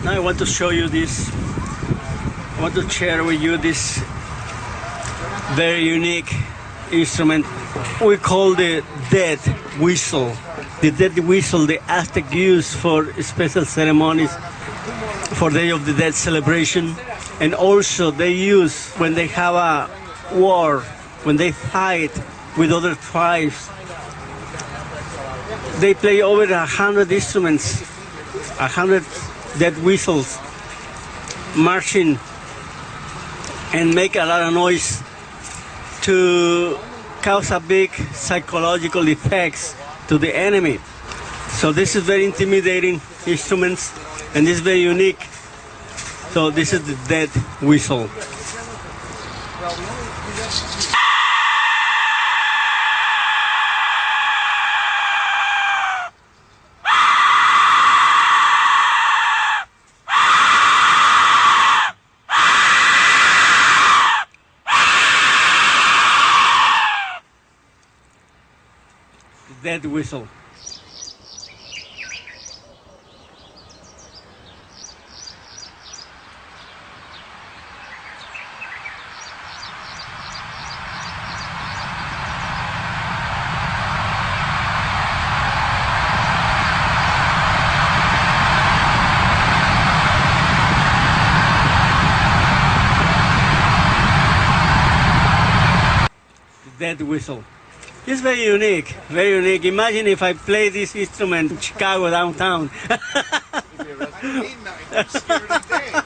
Now I want to show you this. I want to share with you this very unique instrument we call the dead whistle. The dead whistle the Aztec used for special ceremonies, for Day of the Dead celebration, and also they use when they have a war, when they fight with other tribes. They play over 100 instruments, 100 dead whistles, marching and make a lot of noise to cause a big psychological effects to the enemy. So this is very intimidating instruments, and this is very unique. So this is the dead whistle. Dead whistle. Dead whistle. It's very unique, very unique. Imagine if I play this instrument in Chicago downtown. Midnight, I'm scared to death.